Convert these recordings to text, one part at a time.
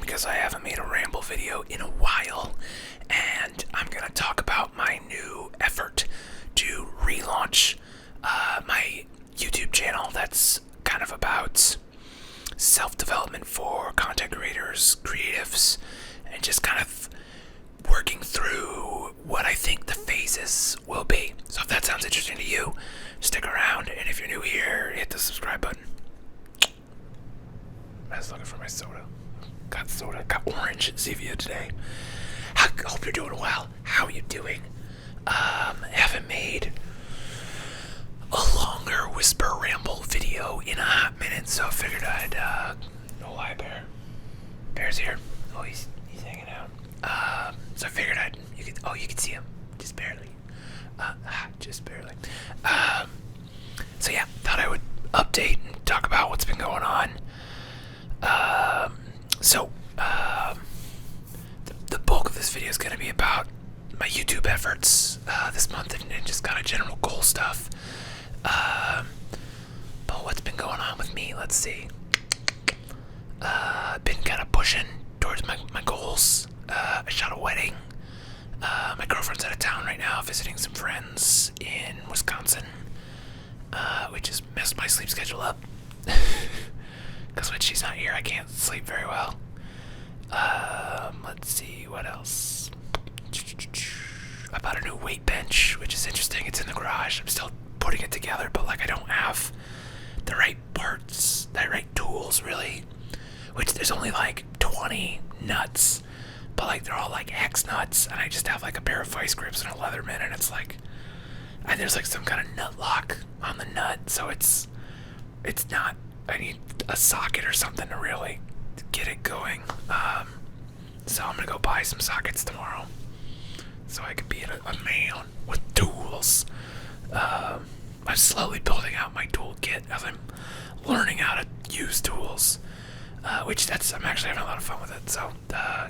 because I haven't made a ramble video in a while, and I'm going to talk about my new effort to relaunch my YouTube channel that's kind of about self-development for content creators, creatives, and just kind of working through what I think the phases will be. So if that sounds interesting to you, stick around, and if you're new here, hit the subscribe button. I was looking for my soda. Got orange Zevia today. I hope you're doing well. How are you doing? Haven't made a longer whisper ramble video in a hot minute, so I figured I'd, oh, hi, Bear. Bear's here. Oh, he's hanging out. So I figured you could see him. Just barely. Just barely. So yeah, thought I would update and talk about what's been going on. The bulk of this video is going to be about my YouTube efforts this month and just kind of general goal stuff. But what's been going on with me? Let's see. Been kind of pushing towards my goals. I shot a wedding. My girlfriend's out of town right now, visiting some friends in Wisconsin, which has messed my sleep schedule up. Because when she's not here, I can't sleep very well. Let's see, what else? I bought a new weight bench, which is interesting. It's in the garage. I'm still putting it together, but I don't have the right parts, the right tools, really. Which there's only 20 nuts, but they're all hex nuts, and I just have a pair of vice grips and a Leatherman, and it's and there's some kind of nut lock on the nut, so it's not. I need a socket or something to really get it going. So I'm gonna go buy some sockets tomorrow, so I can be a man with tools. I'm slowly building out my tool kit as I'm learning how to use tools, which I'm actually having a lot of fun with it. So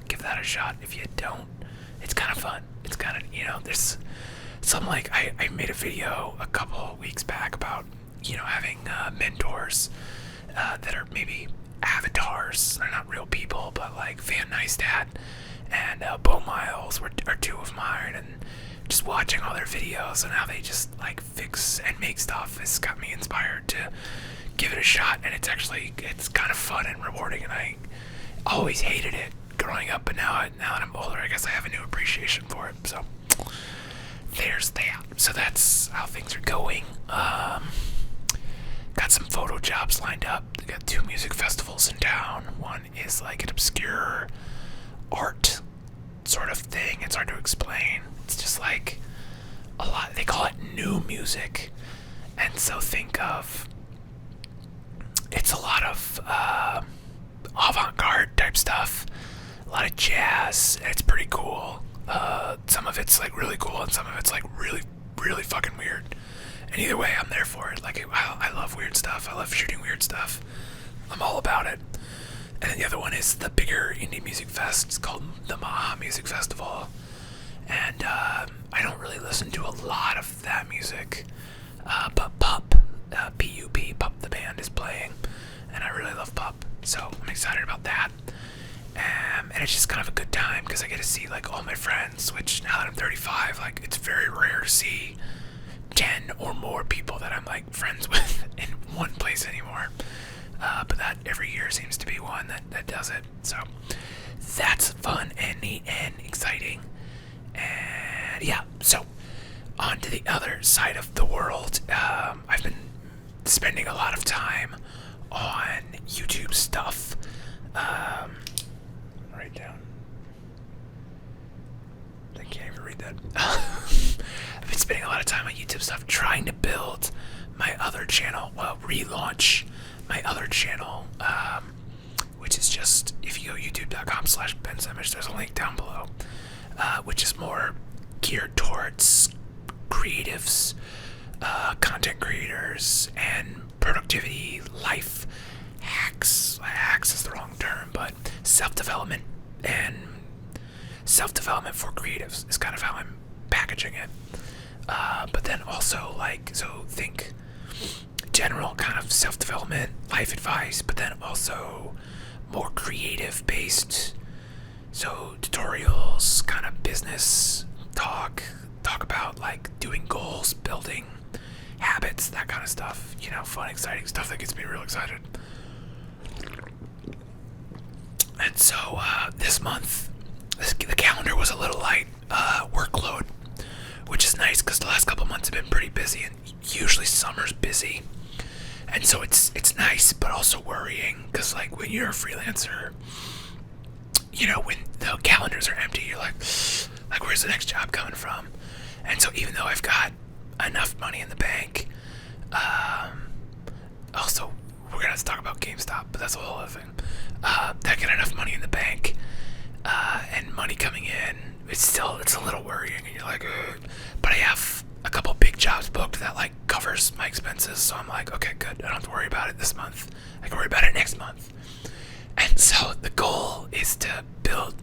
give that a shot if you don't. It's kind of fun. It's kind of there's some I made a video a couple weeks back about having mentors that are maybe avatars. They're not real people, but Van Neistat and Bo Miles are two of mine, and just watching all their videos and how they just fix and make stuff has got me inspired to give it a shot. And it's kind of fun and rewarding, and I always hated it growing up, but now that I'm older, I guess I have a new appreciation for it. So there's that. So that's how things are going. Got some photo jobs lined up. I got 2 music festivals in town. One is an obscure art sort of thing. It's hard to explain. It's just a lot. They call it new music, and so think of it's a lot of avant-garde type stuff, a lot of jazz, and it's pretty cool. Some of it's really cool, and some of it's really, really fucking weird. And either way, I'm there for it. I love weird stuff. I love shooting weird stuff. I'm all about it. And then the other one is the bigger indie music fest. It's called the Maha Music Festival. And I don't really listen to a lot of that music. But Pup, P-U-P, Pup the band is playing. And I really love Pup. So I'm excited about that. And it's just kind of a good time because I get to see all my friends, which now that I'm 35, it's very rare to see 10 or more people that I'm friends with in one place anymore. But that every year seems to be one that does it. So that's fun and neat and exciting. And yeah, so on to the other side of the world. I've been spending a lot of time on YouTube stuff. Write down. I can't even read that. I've been spending a lot of time on YouTube stuff trying to build my other channel, relaunch my other channel, which is just, if you go youtube.com/BenSimich, there's a link down below, which is more geared towards creatives, content creators, and productivity, life hacks. Hacks is the wrong term, but self-development and self-development for creatives is kind of how I'm packaging it. But then also so think general kind of self-development, life advice, but then also more creative based. So tutorials, kind of business talk about like doing goals, building habits, that kind of stuff. Fun, exciting stuff that gets me real excited. And so this month, the calendar was a little light workload, which is nice because the last couple months have been pretty busy, and usually summer's busy. And so it's nice, but also worrying because like when you're a freelancer, when the calendars are empty, you're like where's the next job coming from? And so even though I've got enough money in the bank, also we're gonna have to talk about GameStop, but that's a whole other thing. That get enough money in the bank and money coming in, it's a little worrying, and you're like, but I have a couple big jobs booked that like covers my expenses, so I'm like, okay, good, I don't have to worry about it this month. I can worry about it next month. And so the goal is to build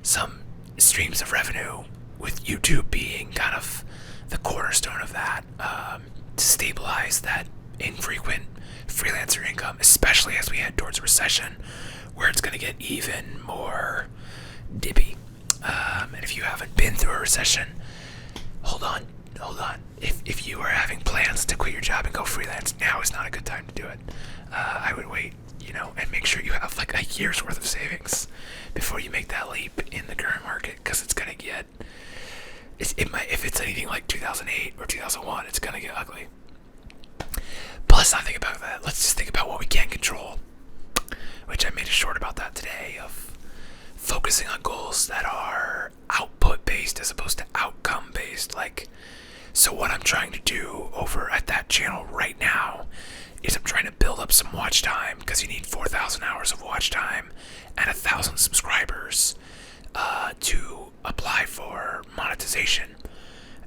some streams of revenue, with YouTube being kind of the cornerstone of that, to stabilize that infrequent freelancer income, especially as we head towards a recession where it's going to get even more dippy. And if you haven't been through a recession, hold on. If you are having plans to quit your job and go freelance, now is not a good time to do it. I would wait, and make sure you have like a year's worth of savings before you make that leap in the current market, because it's going to get, if it's anything like 2008 or 2001, it's going to get ugly. But let's not think about that. Let's just think about what we can control, which I made a short about that today, of focusing on goals that are output based as opposed to outcome based. So what I'm trying to do over at that channel right now is I'm trying to build up some watch time, because you need 4,000 hours of watch time and 1,000 subscribers to apply for monetization.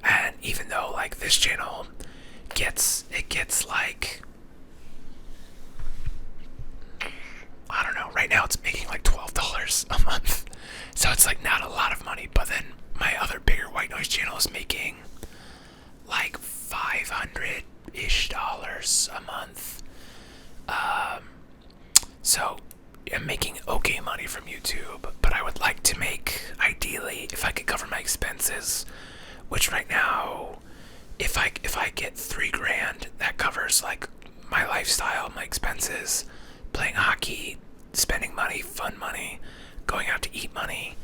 And even though like this channel gets like, I don't know, right now it's making like $12 a month, so it's like not a lot of money. But then my other bigger white noise channel is making like $500-ish a month. So I'm making okay money from YouTube, but I would like to make, ideally, if I could cover my expenses, which right now, if I get $3,000, that covers like my lifestyle, my expenses, playing hockey, spending money, fun money, going out to eat money.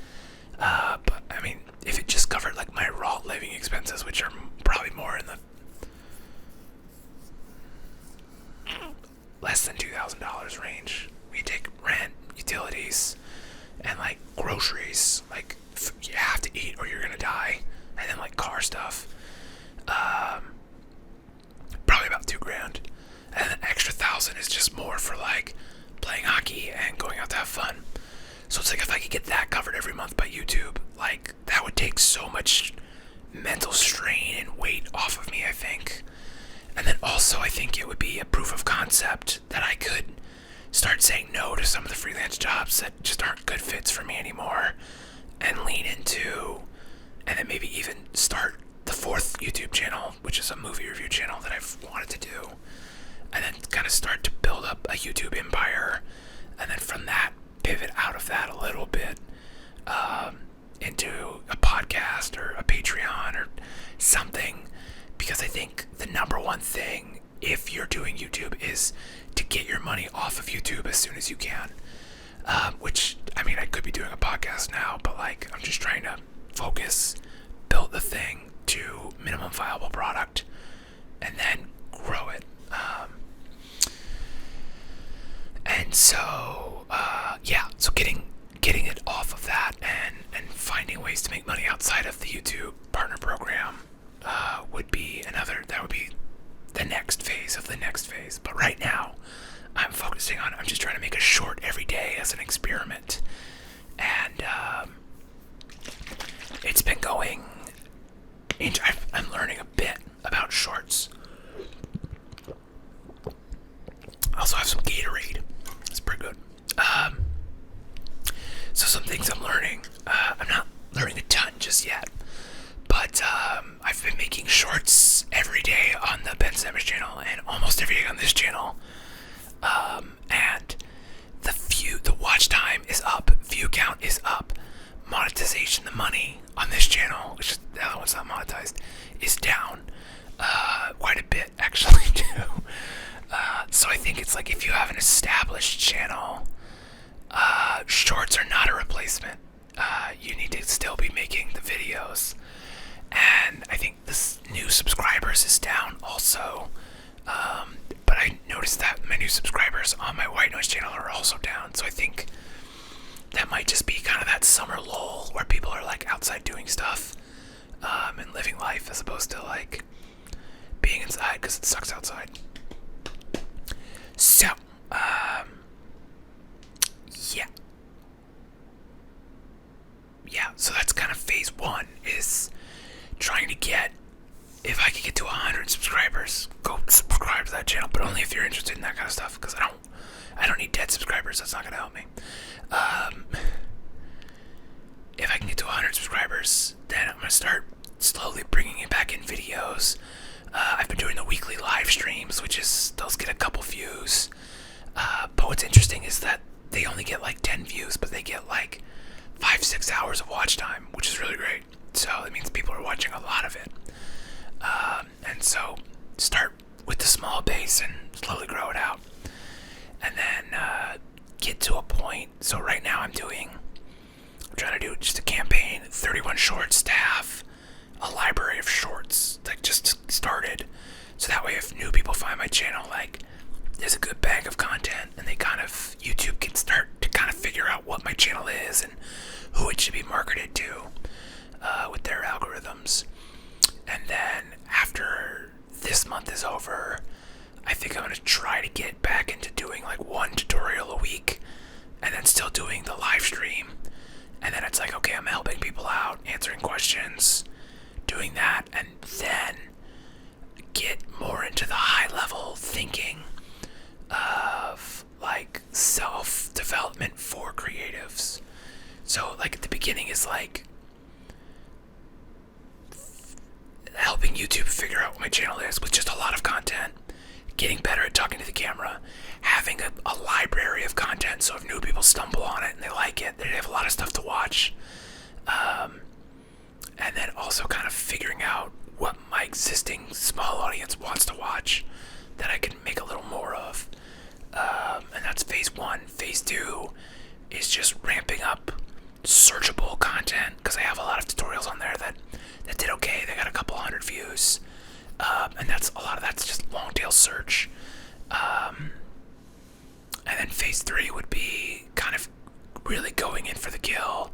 But I mean, if it just covered like my raw living expenses, which are probably more in the less than $2,000 range. We take rent, utilities, and like groceries. Like you have to eat or you're gonna die, and then like car stuff. Probably about $2,000, and then extra 1,000 is just more for like playing hockey and going out to have fun. So it's like if I could get that covered every month by YouTube, like that would take so much mental strain and weight off of me, I think. And then also I think it would be a proof of concept that I could start saying no to some of the freelance jobs that just aren't good fits for me anymore, and lean into, and then maybe even start the 4th YouTube channel, which is a movie review channel that I've wanted to do, and then kind of start to build up a YouTube empire, and then from that pivot out of that a little bit into a podcast or a Patreon or something. Because I think the number one thing, if you're doing YouTube, is to get your money off of YouTube as soon as you can. Which, I mean, I could be doing a podcast now, but like, I'm just trying to focus, build the thing to minimum viable product, and then grow it. And so, so getting it off of that and finding ways to make money outside of the YouTube partner program would be the next phase of the next phase. But right now, I'm just trying to make a short every day as an experiment. And it's been going, I'm learning a bit about shorts. I also have some Gatorade. It's pretty good. So some things I'm learning. I'm not learning a ton just yet. But I've been making shorts every day on the Ben Simmons channel and almost every day on this channel. And the watch monetization, the money on this channel, which is the other one's not monetized, is down quite a bit actually too. So I think it's like if you have an established channel, shorts are not a replacement. You need to still be making the videos. And I think this new subscribers is down also. But I noticed that my new subscribers on my White Noise channel are also down. So I think that might just be kind of that summer lull where people are like outside doing stuff and living life as opposed to like being inside because it sucks outside. So, yeah, so that's kind of phase one, is trying to get, if I could get to 100 subscribers, go subscribe to that channel, but only if you're interested in that kind of stuff, because I don't need dead subscribers, that's not going to help me. If I can get to 100 subscribers, then I'm going to start slowly bringing it back in videos. I've been doing the weekly live streams, which is, those get a couple views. But what's interesting is that they only get like 10 views, but they get like 5-6 hours of watch time, which is really great. So it means people are watching a lot of it. And so start with the small base and slowly grow it out. And then get to a point. So right now I'm trying to do just a campaign, 31 shorts to have a library of shorts that just started. So that way if new people find my channel, like there's a good bag of content and they kind of, YouTube can start to kind of figure out what my channel is and who it should be marketed to with their algorithms. And then after this month is over, I think I'm going to try to get back into doing like one tutorial a week and then still doing the live stream. And then it's like, okay, I'm helping people out, answering questions, doing that, and then get more into the high level thinking of like self-development for creatives. So like at the beginning is like helping YouTube figure out what my channel is with just a lot of content, getting better at talking to the camera, having a library of content, so if new people stumble on it and they like it, they have a lot of stuff to watch. And then also kind of figuring out what my existing small audience wants to watch that I can make a little more of. And that's phase one. Phase two is just ramping up searchable content, because I have a lot of tutorials on there that did okay. They got a couple hundred views. And a lot of that's just long tail search. And then phase three would be kind of really going in for the kill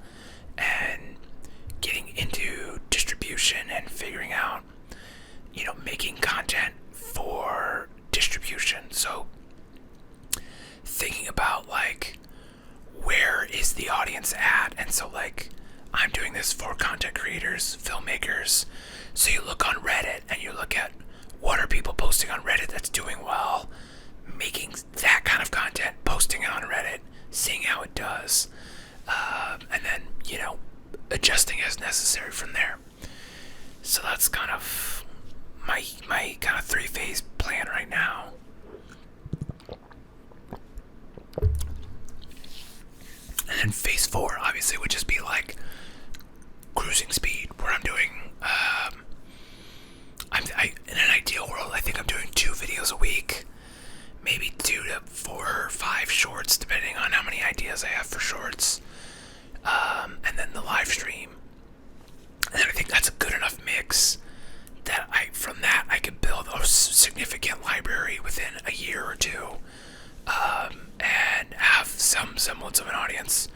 and getting into distribution and figuring out, making content for distribution. So thinking about like, where is the audience at? And so like, I'm doing this for content creators, filmmakers. So you look on Reddit and you look at what are people posting on Reddit that's doing well, making that kind of content, posting it on Reddit, seeing how it does, and then, adjusting as necessary from there. So that's kind of my kind of 3-phase plan right now. And then phase 4 obviously would just be like cruising speed, where I'm doing in an ideal world, I think I'm doing 2 videos a week, maybe 2 to 4 or 5 shorts, depending on how many ideas I have for shorts, and then the live stream. And then I think that's a good enough mix that from that I could build a significant library within a year or 2, and have some semblance of an audience.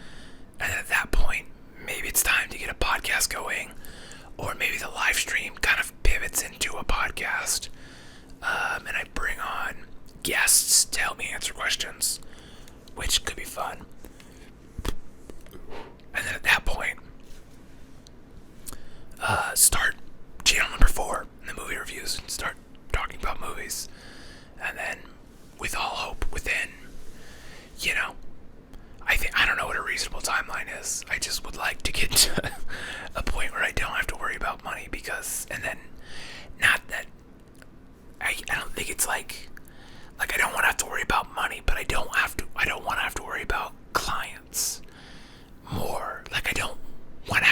And then at that point, maybe it's time to get a podcast going, or maybe the live stream kind of pivots into a podcast, and I bring on guests to help me answer questions, which could be fun. And then at that point, start channel number 4, the movie reviews, and start talking about movies. And then, with all hope, within, I don't know what a reasonable timeline is. I just would like to get to a point where I don't have to worry about money, and then, not that, I don't think it's like I don't want to have to worry about money, but I don't want to have to worry about clients more. Like, I don't want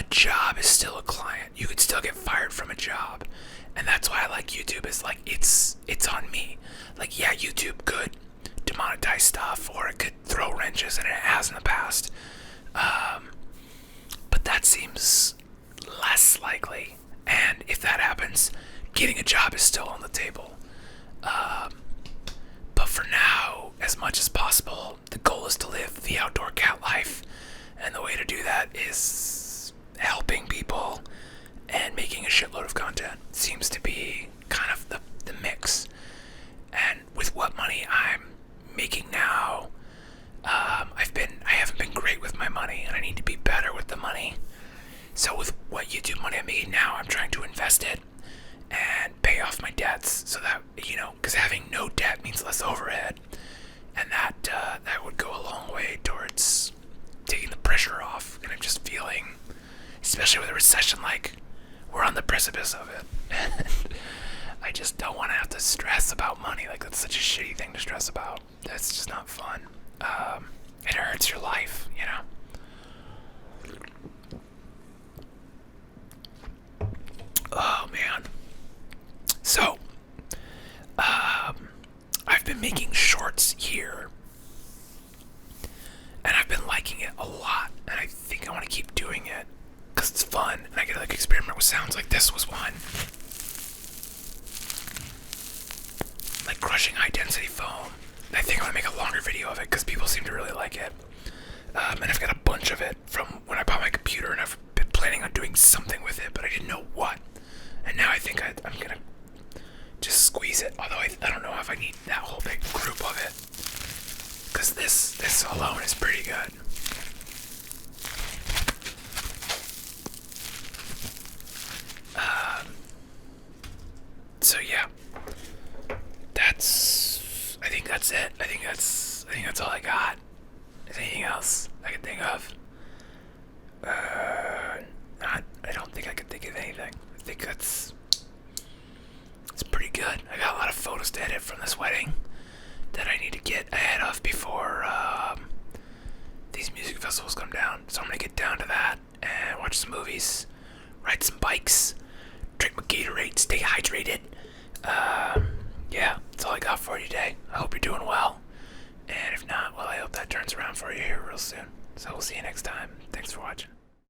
a job is still a client. You could still get fired from a job. And that's why I like YouTube, is like it's on me. Like, yeah, YouTube could demonetize stuff, or it could throw wrenches, and it has in the past. But that seems less likely. And if that happens, getting a job is still on the table. But for now, as much as possible, the goal is to live the outdoor cat life. And the way to do that is helping people and making a shitload of content. Seems to be kind of the mix. And with what money I'm making now, I haven't been great with my money, and I need to be better with the money. So with what YouTube money I'm making now, I'm trying to invest it and pay off my debts, so that, because having no debt means less overhead, and that would go a long way towards taking the pressure off. And I'm just feeling, especially with a recession, like we're on the precipice of it. I just don't want to have to stress about money. Like, that's such a shitty thing to stress about. That's just not fun. It hurts your life, Oh man. So, I've been making shorts here, and I've been liking it a lot, and I think I want to keep doing it because it's fun, and I get to like experiment with sounds. Like this was one, like crushing high density foam. I think I want to make a longer video of it because people seem to really like it. And I've got a bunch of it from when I bought my computer, and I've been planning on doing something with it, but I didn't know what. And now I think I'm gonna just squeeze it. Although I don't know if I need that whole big group of it, because this alone is pretty good. So yeah, I think that's it. I think that's all I got. Is there anything else I can think of? I don't think I can think of anything. I think it's pretty good. I got a lot of photos to edit from this wedding that I need to get ahead of before these music festivals come down. So I'm gonna get down to that and watch some movies, ride some bikes, drink my Gatorade, stay hydrated. Yeah, that's all I got for you today. I hope you're doing well. And if not, well, I hope that turns around for you here real soon. So we'll see you next time. Thanks for watching.